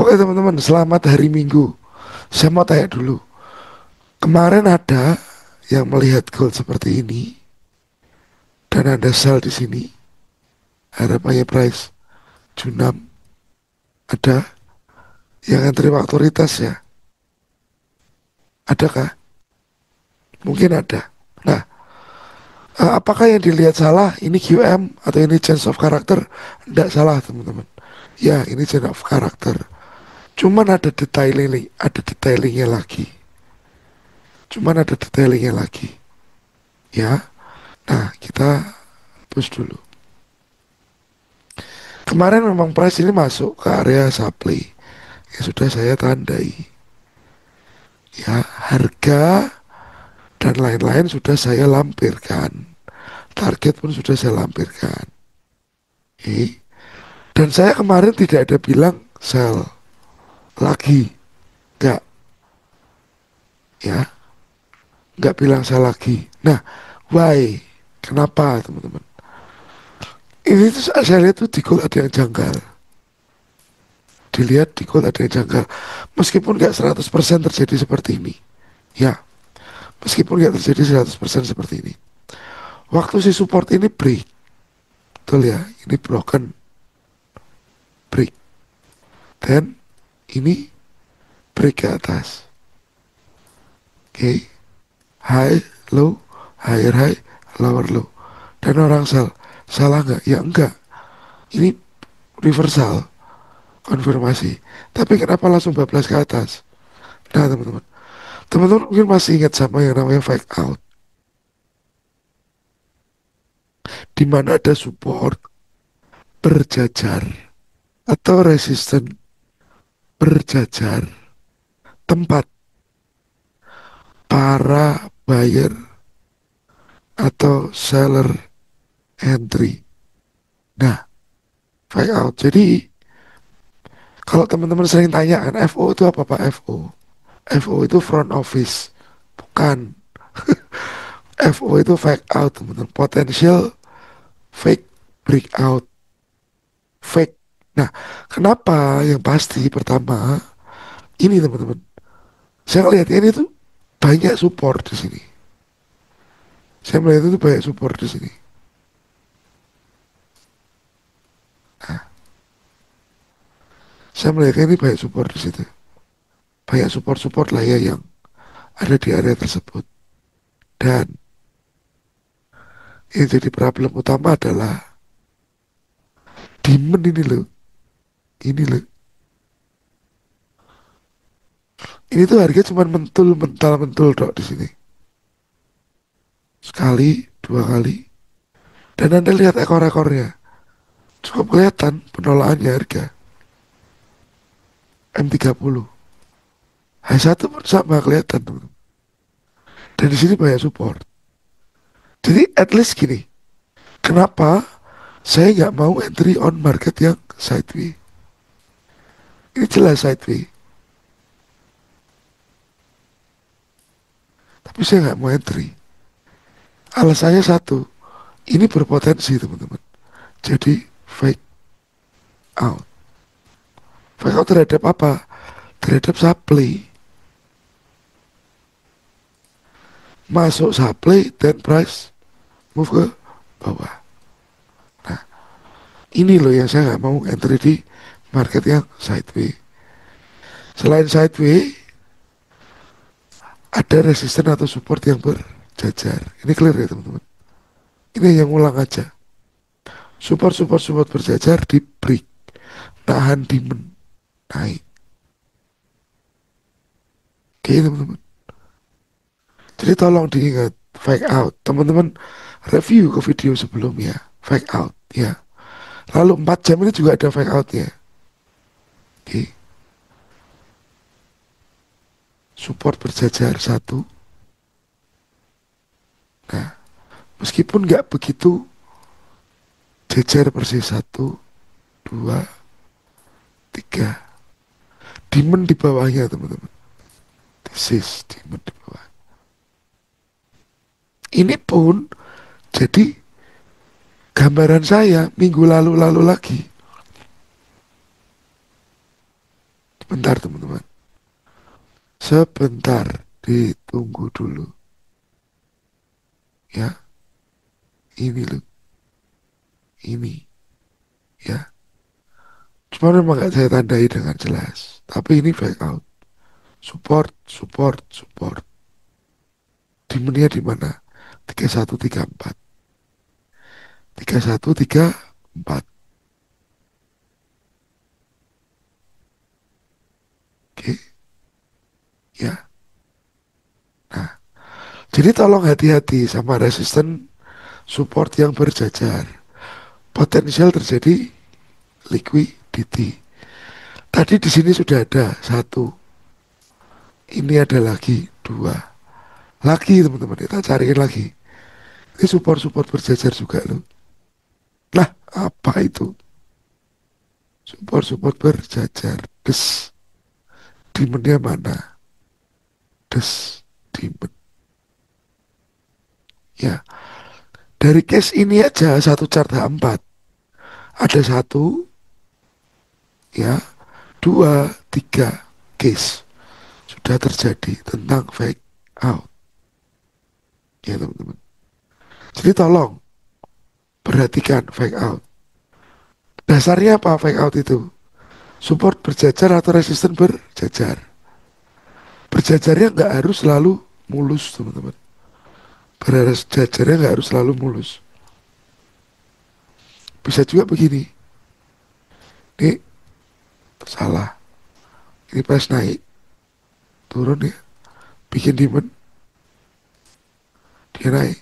Oke teman-teman, selamat hari Minggu. Saya mau tanya dulu, kemarin ada yang melihat gold seperti ini dan ada sell di sini, harapannya price Junam, ada yang antri waktu ritas ya, adakah? Mungkin ada. Nah, apakah yang dilihat salah? Ini QM atau ini change of character? Tidak salah teman-teman. Ya, ini change of character. Cuman ada detailingnya lagi. Cuman ada detailingnya lagi. Ya, nah kita push dulu. Kemarin memang price ini masuk ke area supply yang sudah saya tandai. Ya, harga dan lain-lain sudah saya lampirkan. Target pun sudah saya lampirkan. Oke. Dan saya kemarin tidak ada bilang sell lagi. Enggak, ya. Enggak bilang sell lagi. Nah, why? Kenapa, teman-teman? Ini tuh saya lihat tuh di gold ada yang janggal. Dilihat di gold ada yang janggal. Meskipun nggak 100% terjadi seperti ini. Ya, meskipun nggak terjadi 100% seperti ini. Waktu si support ini break, betul ya, ini broken break, dan ini break ke atas. Oke, high, low, higher high, lower low. Dan orang sell, salah nggak? Ya enggak. Ini reversal, konfirmasi. Tapi kenapa langsung bablas ke atas? Nah teman-teman, teman-teman mungkin masih ingat sama yang namanya fake out, di mana ada support berjajar atau resisten berjajar, tempat para buyer atau seller entry. Nah, fake out. Jadi, kalau teman-teman sering tanya kan, FO itu apa Pak? FO. FO itu front office. Bukan. FO itu fake out, teman-teman. Potential fake breakout. Fake. Nah, kenapa yang pasti pertama ini teman-teman. Saya lihat ini tuh banyak support di sini. Saya melihat itu banyak support di sini. Nah, saya melihat ini banyak support di situ. Banyak support-support lah ya yang ada di area tersebut. Dan yang jadi problem utama adalah demand ini loh. Ini loh. Ini tuh harga cuma mentul, mental, mentul dok di sini. Sekali, dua kali. Dan Anda lihat ekor-ekornya. Cukup kelihatan penolakannya harga. M30. H1 pun sama kelihatan teman. Dan di sini banyak support. Jadi at least gini. Kenapa saya nggak mau entry on market yang sideways? Ini jelas sideways. Tapi saya nggak mau entry. Alasannya satu. Ini berpotensi teman-teman. Jadi fake out. Fake out terhadap apa? Terhadap supply. Masuk supply dan price move ke bawah. Nah, ini loh yang saya nggak mau entry di market yang sideways. Selain sideways, ada resisten atau support yang berjajar. Ini clear ya teman-teman. Ini yang ulang aja. Support berjajar di break. Nahan demand naik. Oke teman-teman. Jadi tolong diingat fake out. Teman-teman review ke video sebelumnya. Fake out ya. Lalu 4 jam ini juga ada fake outnya. Oke. Support berjajar satu. Nah, meskipun nggak begitu jajar persis satu, dua, tiga. Demand di bawahnya teman-teman. This is demand di bawah. Ini pun jadi gambaran saya minggu lalu-lalu lagi. Bentar teman-teman. Sebentar, ditunggu dulu. Ya, ini loh, ini. Ya, cuma memang gak saya tandai dengan jelas. Tapi ini fake out. Support, support, support. Demonnya di mana? 3134. 3134. Oke, ya. Nah, jadi tolong hati-hati sama resisten support yang berjajar. Potensial terjadi liquidity. Tadi di sini sudah ada satu. Ini ada lagi dua. Lagi teman-teman, kita cariin lagi. Ini support-support berjajar juga loh. Nah, apa itu? Support-support berjajar. Des. Demonnya mana? Des. Demon. Ya, dari case ini aja satu chart H4. Ada satu, ya, dua, tiga case sudah terjadi tentang fake out. Ya teman-teman. Jadi tolong perhatikan fake out. Dasarnya apa fake out itu? Support berjajar atau resisten berjajar. Berjajarnya nggak harus selalu mulus teman-teman. Berjajarnya nggak harus selalu mulus. Bisa juga begini. Ini salah. Ini pas naik. Turun ya. Bikin demand. Dia naik.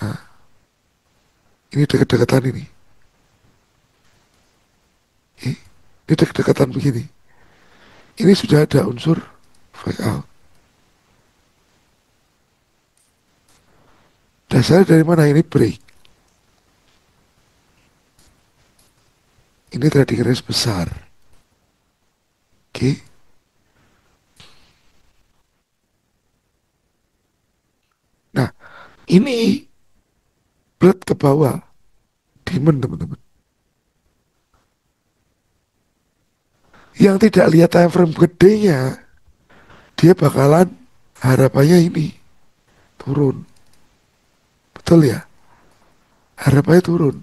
Nah, ini deket-deketan ini. Ini deket-deketan begini. Ini sudah ada unsur fake out. Dasarnya dari mana? Ini break. Ini trading range besar. Oke. Nah, ini berat ke bawah. Demand teman-teman. Yang tidak lihat time frame gedenya, dia bakalan harapannya ini turun. Betul ya? Harapannya turun.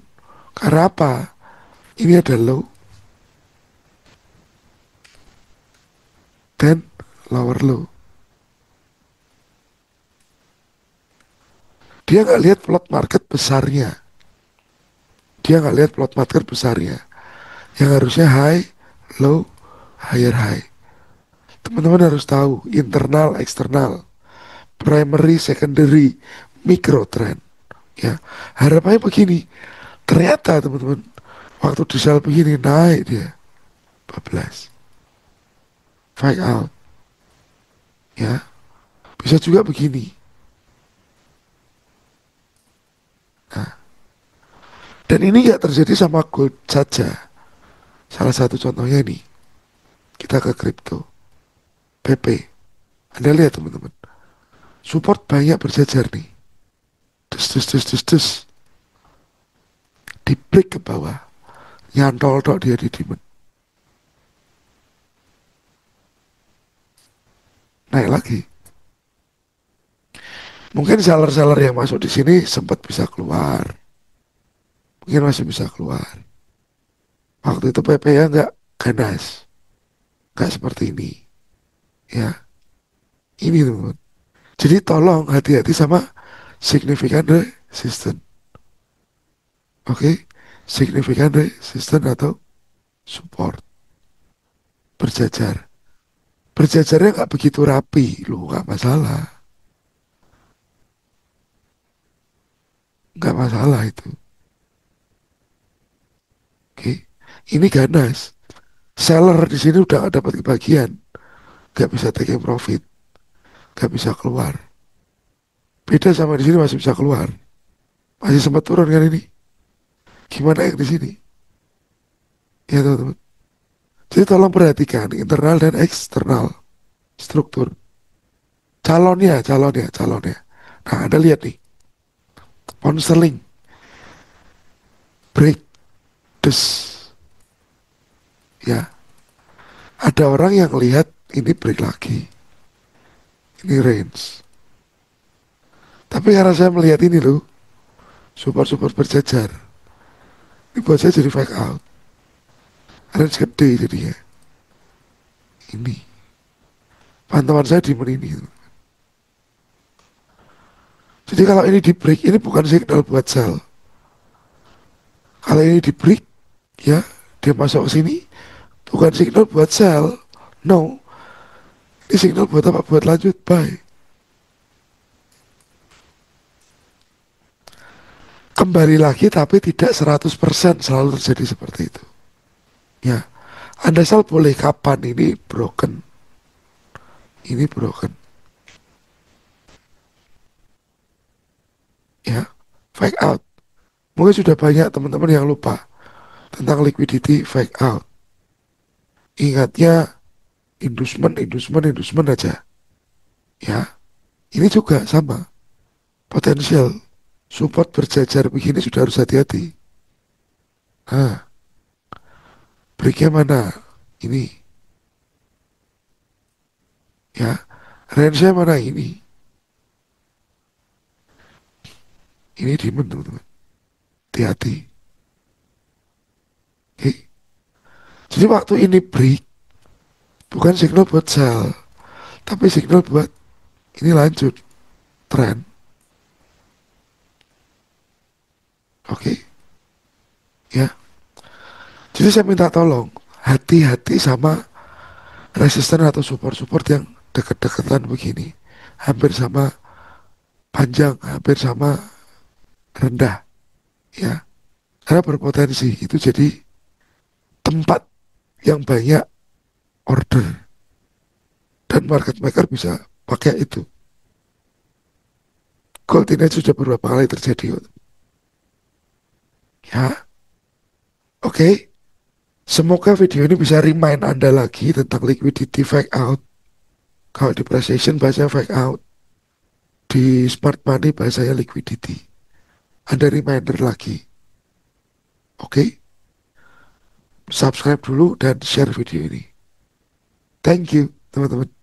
Karena apa? Ini ada low dan lower low. Dia nggak lihat plot market besarnya. Dia nggak lihat plot market besarnya. Yang harusnya high, low, higher high. Teman-teman harus tahu internal, eksternal, primary, secondary, micro trend. Ya, harapannya begini. Ternyata teman-teman, waktu di sel begini naik dia 14. Fight out. Ya, bisa juga begini. Nah, dan ini nggak terjadi sama gold saja. Salah satu contohnya ini, kita ke kripto, PP. Anda lihat teman-teman, support banyak berjajar nih. Des, des, des, des, des. Di break ke bawah. Nyantol dok dia di demand. Naik lagi. Mungkin seller-seller yang masuk di sini sempat bisa keluar. Mungkin masih bisa keluar. Waktu itu PP ya nggak ganas. Nggak seperti ini. Ya, ini teman-teman. Jadi tolong hati-hati sama signifikan resistance. Oke, signifikan resistance atau support berjajar. Berjajarnya nggak begitu rapi, loh nggak masalah, nggak masalah itu. Oke, ini ganas. Seller di sini udah nggak dapat kebagian, nggak bisa taking profit, nggak bisa keluar. Beda sama di sini masih bisa keluar, masih sempat turun kan ini. Gimana yang di sini? Ya teman-teman. Jadi tolong perhatikan internal dan eksternal struktur. Calonnya, calonnya, calonnya. Nah, Anda lihat nih, pound sterling break des, ya. Ada orang yang lihat ini break lagi, ini range. Tapi karena saya melihat ini loh, support-support berjajar, ini buat saya jadi fake out. Range gede jadinya. Ini pantauan saya di ini. Jadi kalau ini di break, ini bukan signal buat sell. Kalau ini di break, ya dia masuk ke sini, bukan signal buat sell. No, ini signal buat apa? Buat lanjut buy. Kembali lagi tapi tidak 100% selalu terjadi seperti itu. Ya, Anda sell boleh kapan ini broken. Ini broken. Ya, fake out. Mungkin sudah banyak teman-teman yang lupa tentang liquidity fake out. Ingatnya inducement aja. Ya, ini juga sama. Potensial support berjajar begini sudah harus hati-hati. Nah, breaknya mana? Ini. Ya, range-nya mana ini? Ini demand teman-teman. Hati-hati. Oke. Jadi waktu ini break, bukan signal buat sell, tapi signal buat ini lanjut tren. Oke. Ya. Jadi saya minta tolong hati-hati sama resisten atau support-support yang deket-deketan begini. Hampir sama panjang, hampir sama rendah. Ya. Karena berpotensi itu jadi tempat yang banyak order dan market maker bisa pakai itu. Gold ini sudah beberapa kali terjadi. Ya, oke. Semoga video ini bisa remind Anda lagi tentang liquidity fake out. Kalau di precision bahasa fake out, di smart money bahasanya liquidity. Ada reminder lagi. Oke, subscribe dulu dan share video ini. Thank you, teman-teman.